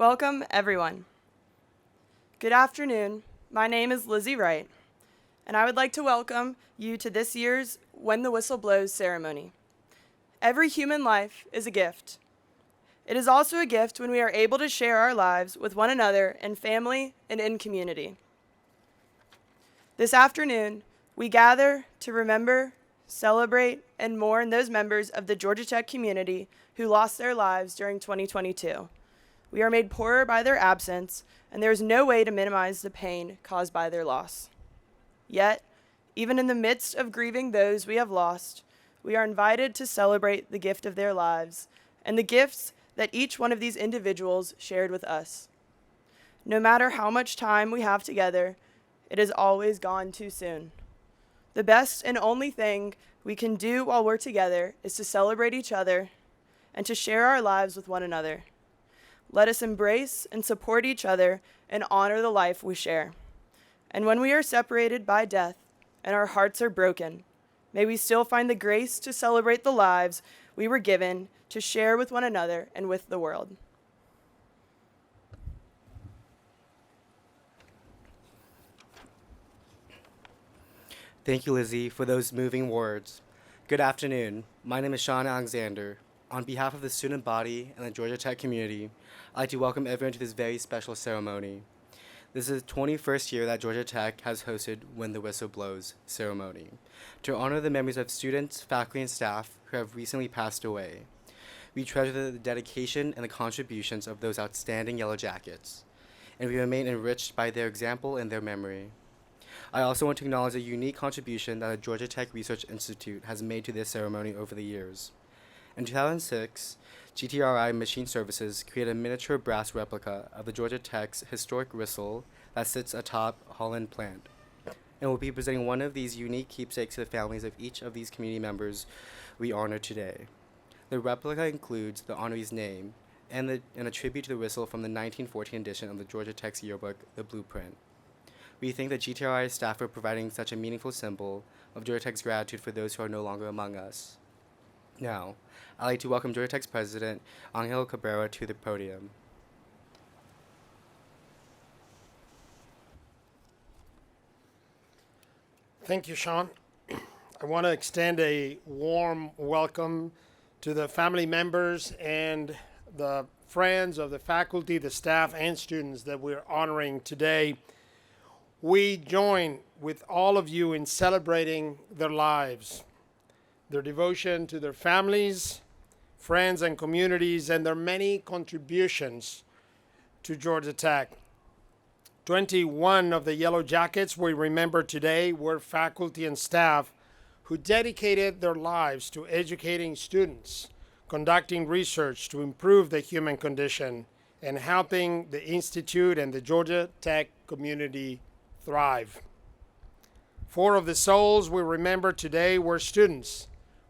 Welcome, everyone. Good afternoon. My name is Lizzie Wright, and I would like to welcome you to this year's When the Whistle Blows ceremony. Every human life is a gift. It is also a gift when we are able to share our lives with one another in family and in community. This afternoon, we gather to remember, celebrate, and mourn those members of the Georgia Tech community who lost their lives during 2022. We are made poorer by their absence, and there is no way to minimize the pain caused by their loss. Yet, even in the midst of grieving those we have lost, we are invited to celebrate the gift of their lives and the gifts that each one of these individuals shared with us. No matter how much time we have together, it is always gone too soon. The best and only thing we can do while we're together is to celebrate each other and to share our lives with one another. Let us embrace and support each other and honor the life we share. And when we are separated by death and our hearts are broken, may we still find the grace to celebrate the lives we were given to share with one another and with the world. Thank you, Lizzie, for those moving words. Good afternoon. My name is Sean Alexander. On behalf of the student body and the Georgia Tech community, I'd like to welcome everyone to this very special ceremony. This is the 21st year that Georgia Tech has hosted When the Whistle Blows ceremony to honor the memories of students, faculty, and staff who have recently passed away. We treasure the dedication and the contributions of those outstanding Yellow Jackets, and we remain enriched by their example and their memory. I also want to acknowledge the unique contribution that the Georgia Tech Research Institute has made to this ceremony over the years. In 2006, GTRI Machine Services created a miniature brass replica of the Georgia Tech's historic whistle that sits atop Holland plant, and will be presenting one of these unique keepsakes to the families of each of these community members we honor today. The replica includes the honoree's name and a tribute to the whistle from the 1914 edition of the Georgia Tech's yearbook, The Blueprint. We thank the GTRI staff for providing such a meaningful symbol of Georgia Tech's gratitude for those who are no longer among us. Now, I'd like to welcome Georgia Tech's president, Angel Cabrera, to the podium. Thank you, Sean. I want to extend a warm welcome to the family members and the friends of the faculty, the staff, and students that we're honoring today. We join with all of you in celebrating their lives, their devotion to their families, friends, and communities, and their many contributions to Georgia Tech. 21 of the Yellow Jackets we remember today were faculty and staff who dedicated their lives to educating students, conducting research to improve the human condition, and helping the Institute and the Georgia Tech community thrive. 4 of the souls we remember today were students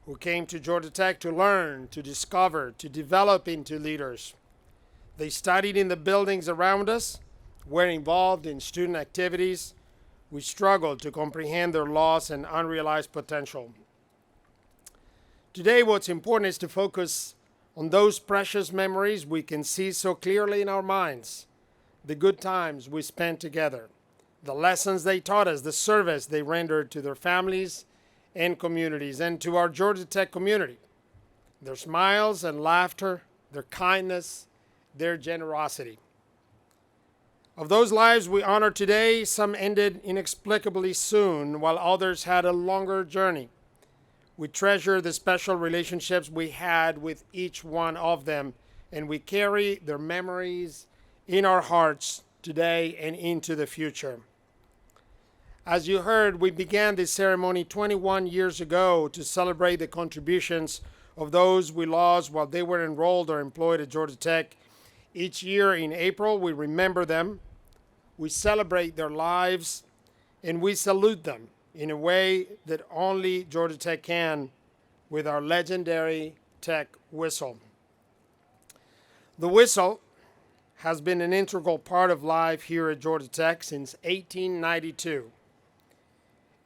who came to Georgia Tech to learn, to discover, to develop into leaders. They studied in the buildings around us, were involved in student activities. We struggled to comprehend their loss and unrealized potential. Today, what's important is to focus on those precious memories we can see so clearly in our minds, the good times we spent together, the lessons they taught us, the service they rendered to their families and communities, and to our Georgia Tech community. Their smiles and laughter, their kindness, their generosity. Of those lives we honor today, some ended inexplicably soon, while others had a longer journey. We treasure the special relationships we had with each one of them, and we carry their memories in our hearts today and into the future. As you heard, we began this ceremony 21 years ago to celebrate the contributions of those we lost while they were enrolled or employed at Georgia Tech. Each year in April, we remember them, we celebrate their lives, and we salute them in a way that only Georgia Tech can with our legendary Tech whistle. The whistle has been an integral part of life here at Georgia Tech since 1892.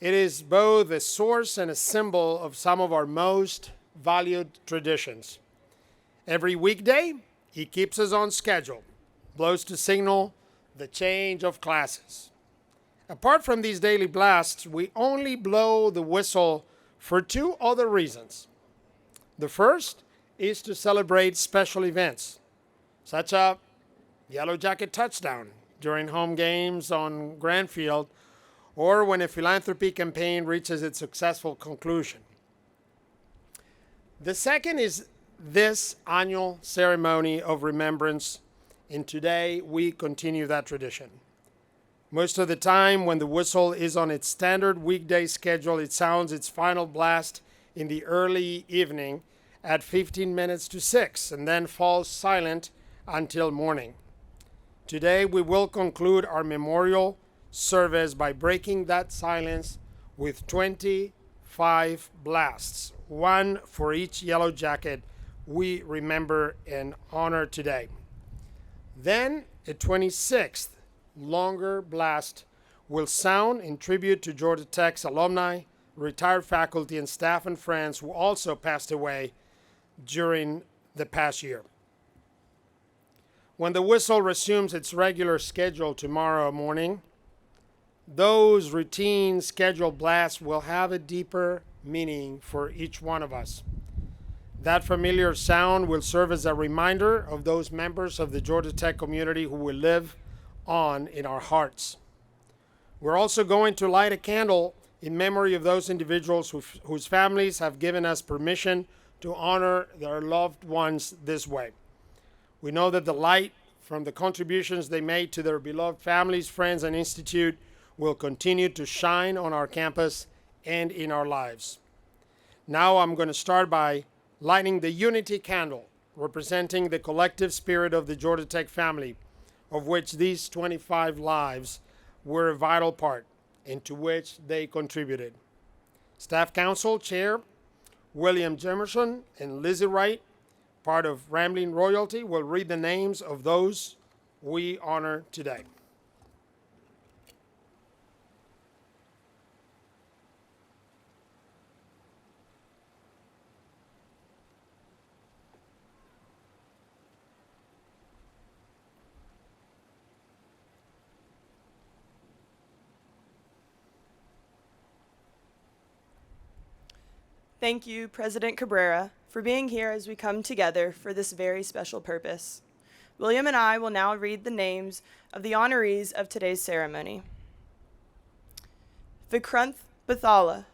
It is both a source and a symbol of some of our most valued traditions. Every weekday, it keeps us on schedule. blows to signal the change of classes. Apart from these daily blasts, we only blow the whistle for two other reasons. The first is to celebrate special events, such as Yellow Jacket touchdown during home games on Granfield, or when a philanthropy campaign reaches its successful conclusion. The second is this annual ceremony of remembrance, and today we continue that tradition. Most of the time, when the whistle is on its standard weekday schedule, it sounds its final blast in the early evening at 15 minutes to 6 and then falls silent until morning. Today, we will conclude our memorial service by breaking that silence with 25 blasts, one for each Yellow Jacket we remember and honor today. Then, a 26th longer blast will sound in tribute to Georgia Tech's alumni, retired faculty, and staff and friends who also passed away during the past year. When the whistle resumes its regular schedule tomorrow morning, those routine scheduled blasts will have a deeper meaning for each one of us. That familiar sound will serve as a reminder of those members of the Georgia Tech community who will live on in our hearts. We're also going to light a candle in memory of those individuals whose families have given us permission to honor their loved ones this way. We know that the light from the contributions they made to their beloved families, friends, and institute will continue to shine on our campus and in our lives. Now I'm going to start by lighting the unity candle, representing the collective spirit of the Georgia Tech family, of which these 25 lives were a vital part, and to which they contributed. Staff Council Chair William Jemerson and Lizzie Wright, part of Rambling Royalty, will read the names of those we honor today. Thank you, President Cabrera, for being here as we come together for this very special purpose. William and I will now read the names of the honorees of today's ceremony. Vikrunth Bathala.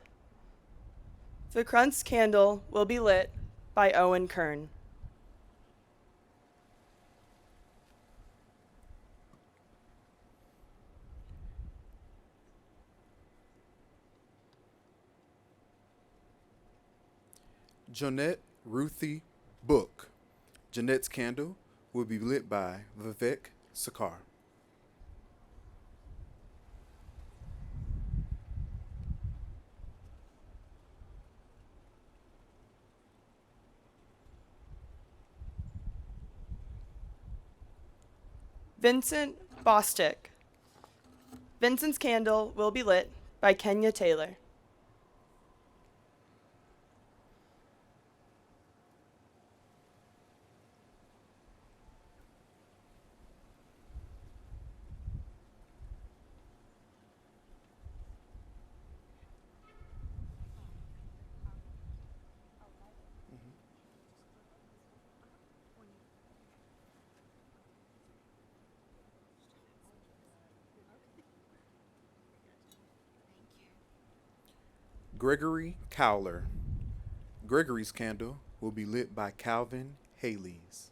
Vikrunth's candle will be lit by Owen Kern. Jeanette Ruthie Book. Jeanette's candle will be lit by Vivek Sakar. Vincent Bostick. Vincent's candle will be lit by Kenya Taylor. Gregory Cowler. Gregory's candle will be lit by Calvin Haley's.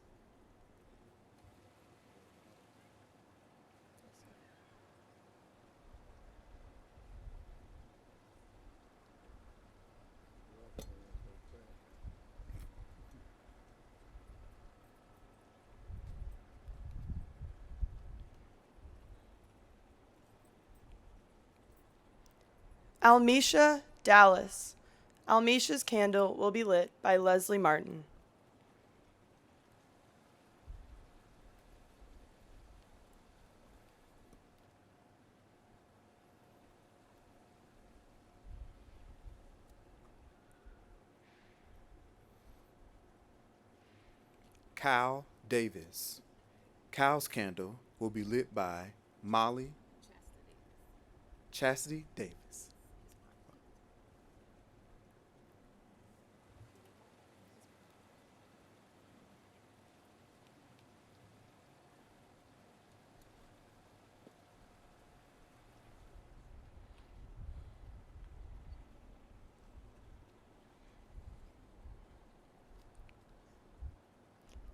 Almisha Dallas. Almisha's candle will be lit by Leslie Martin. Kyle Davis. Cal's candle will be lit by Molly Chastity Davis.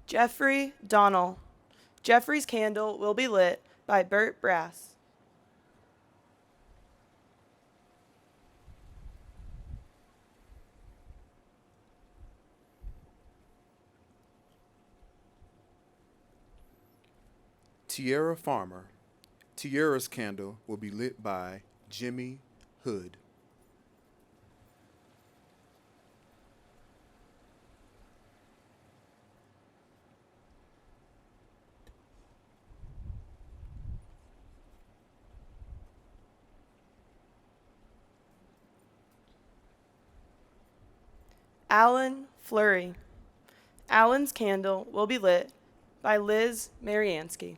Jeffrey Donnell. Jeffrey's candle will be lit by Bert Brass. Tierra Farmer. Tierra's candle will be lit by Jimmy Hood. Alan Fleury. Alan's candle will be lit by Liz Mariansky.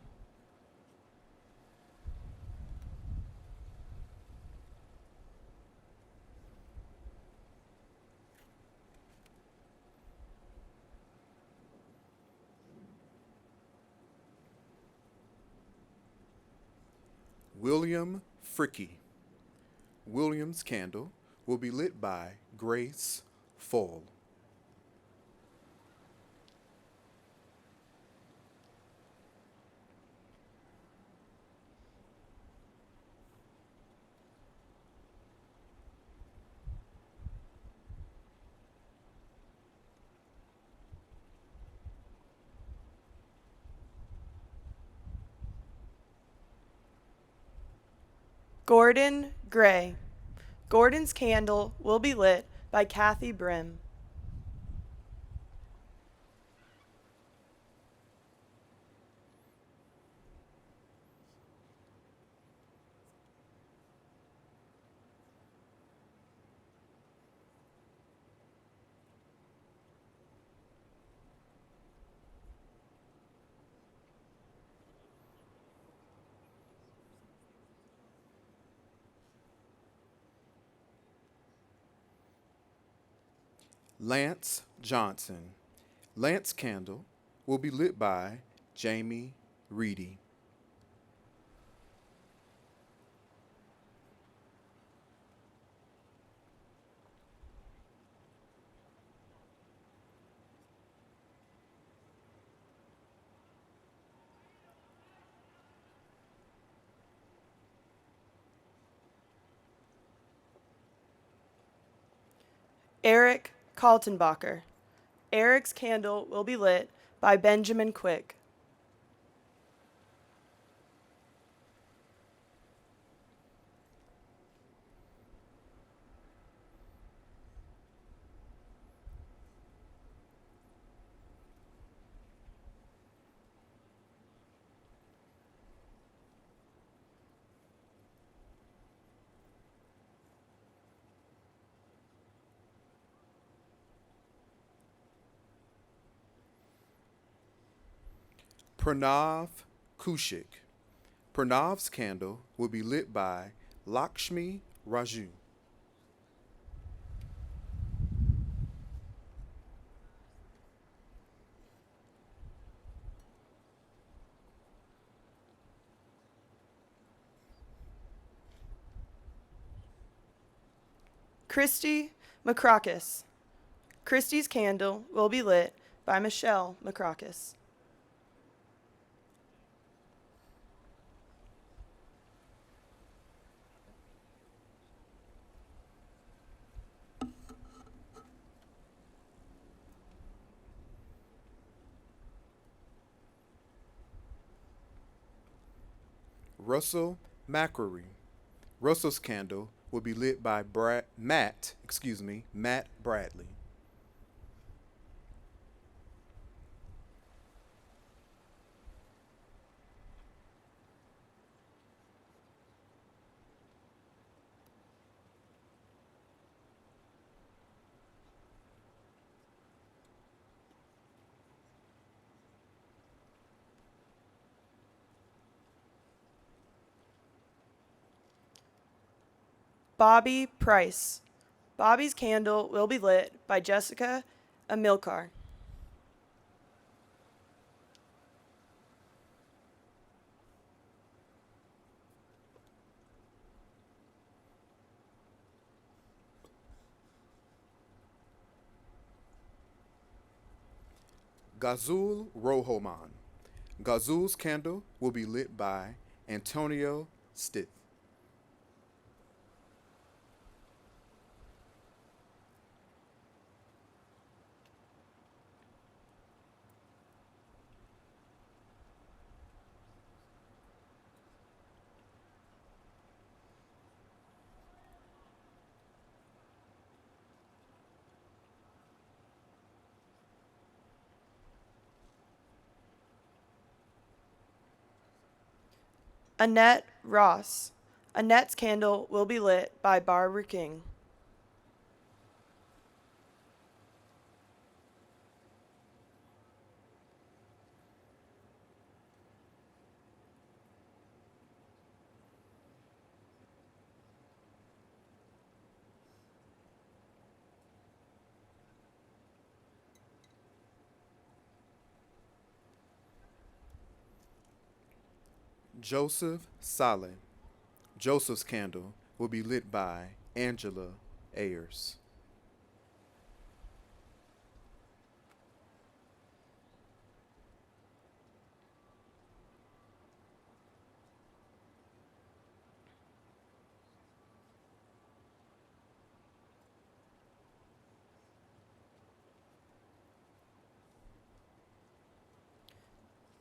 William Fricky. William's candle will be lit by Grace Full. Gordon Gray. Gordon's candle will be lit by Kathy Brim. Lance Johnson. Lance candle will be lit by Jamie Reedy. Eric Kaltenbacher. Eric's candle will be lit by Benjamin Quick. Pranav Kushik. Pranav's candle will be lit by Lakshmi Raju. Christy McCrockis. Christy's candle will be lit by Michelle McCrockis. Russell McCreary. Russell's candle will be lit by Matt Bradley. Bobby Price. Bobby's candle will be lit by Jessica Amilcar. Gazul Rohoman. Gazul's candle will be lit by Antonio Stith. Annette Ross. Annette's candle will be lit by Barbara King. Joseph Saleh. Joseph's candle will be lit by Angela Ayers.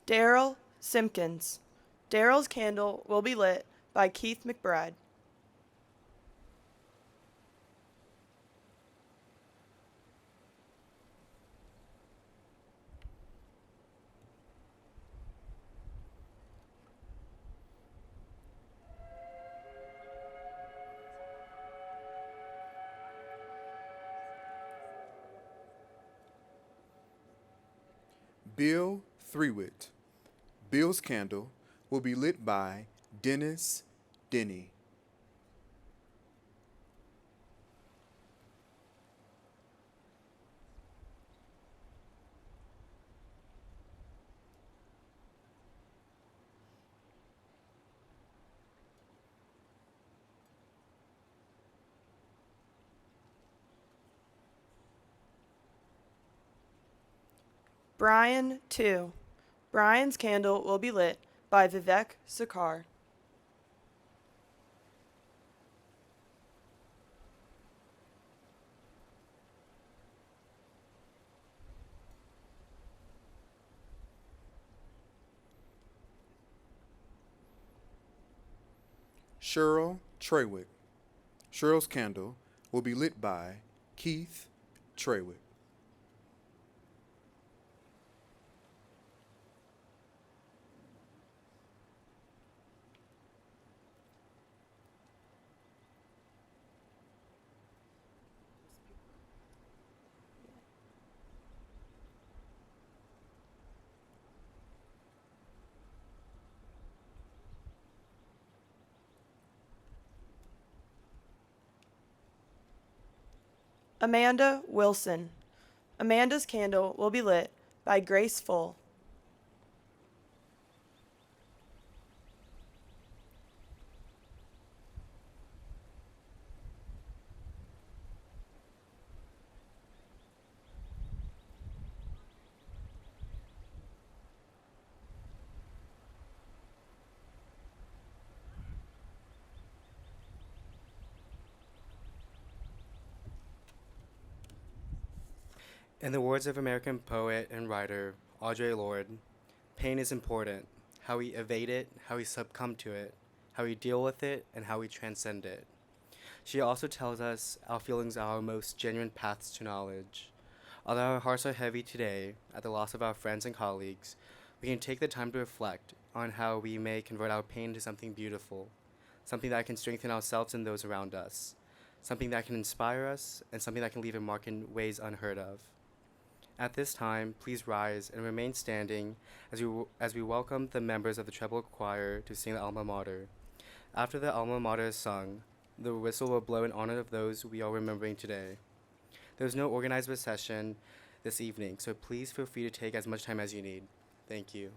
Daryl Simpkins. Daryl's candle will be lit by Keith McBride. Bill Threewitt. Bill's candle will be lit by Dennis Denny. Brian 2. Brian's candle will be lit by Vivek Sakar. Cheryl Trewick. Cheryl's candle will be lit by Keith Trewick. Amanda Wilson. Amanda's candle will be lit by Grace Full. In the words of American poet and writer Audre Lorde, pain is important. How we evade it, how we succumb to it, how we deal with it, and how we transcend it. She also tells us our feelings are our most genuine paths to knowledge. Although our hearts are heavy today at the loss of our friends and colleagues, we can take the time to reflect on how we may convert our pain into something beautiful, something that can strengthen ourselves and those around us, something that can inspire us, and something that can leave a mark in ways unheard of. At this time, please rise and remain standing as we welcome the members of the treble choir to sing the Alma Mater. After the Alma Mater is sung, The whistle will blow in honor of those we are remembering today. There is no organized session this evening, so please feel free to take as much time as you need. Thank you.